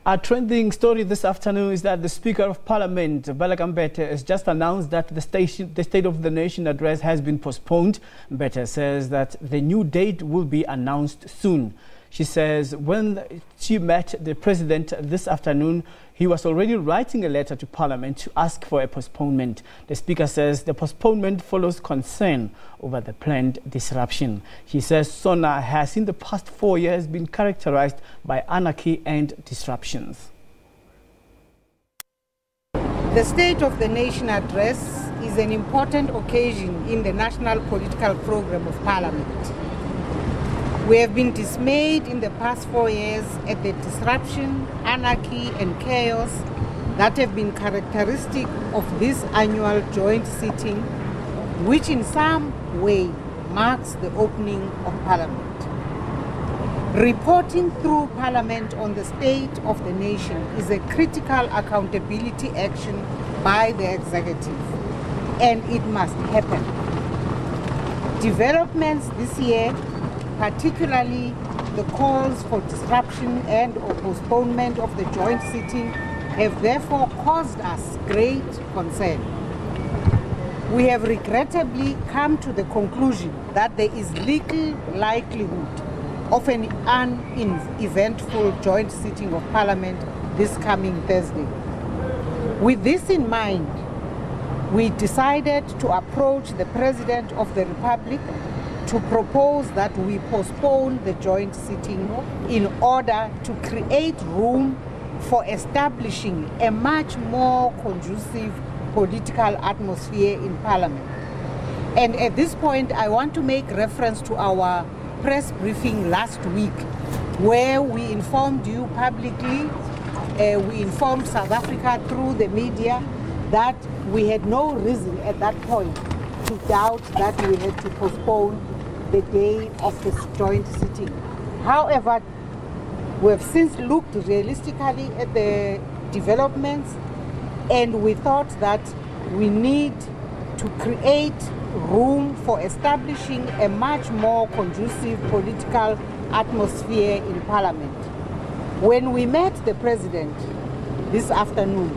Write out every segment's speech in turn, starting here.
Our trending story this afternoon is that the Speaker of Parliament, Baleka Mbete, has just announced that the State of the Nation address has been postponed. Mbete says that the new date will be announced soon. She says when she met the President this afternoon, he was already writing a letter to Parliament to ask for a postponement. The Speaker says the postponement follows concern over the planned disruption. He says SONA has in the past 4 years been characterized by anarchy and disruptions. The State of the Nation address is an important occasion in the national political program of Parliament. We have been dismayed in the past 4 years at the disruption, anarchy and chaos that have been characteristic of this annual joint sitting, which in some way marks the opening of Parliament. Reporting through Parliament on the state of the nation is a critical accountability action by the executive, and it must happen. Developments this year, particularly the calls for disruption and or postponement of the joint sitting, have therefore caused us great concern. We have regrettably come to the conclusion that there is little likelihood of an uneventful joint sitting of Parliament this coming Thursday. With this in mind, we decided to approach the President of the Republic to propose that we postpone the joint sitting in order to create room for establishing a much more conducive political atmosphere in Parliament. And at this point, I want to make reference to our press briefing last week, where we informed you publicly, we informed South Africa through the media that we had no reason at that point to doubt that we had to postpone the day of this joint sitting. However, we have since looked realistically at the developments, and we thought that we need to create room for establishing a much more conducive political atmosphere in Parliament. When we met the President this afternoon,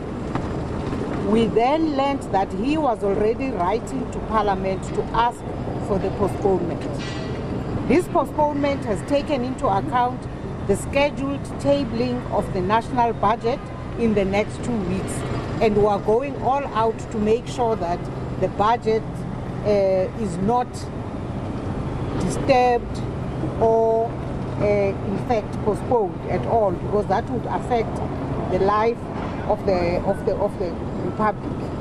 we then learned that he was already writing to Parliament to ask for the postponement. This postponement has taken into account the scheduled tabling of the national budget in the next 2 weeks, and we are going all out to make sure that the budget is not disturbed or in fact postponed at all, because that would affect the life of the Republic.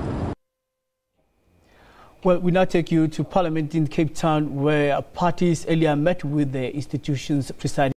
Well, we now take you to Parliament in Cape Town, where parties earlier met with the institutions presiding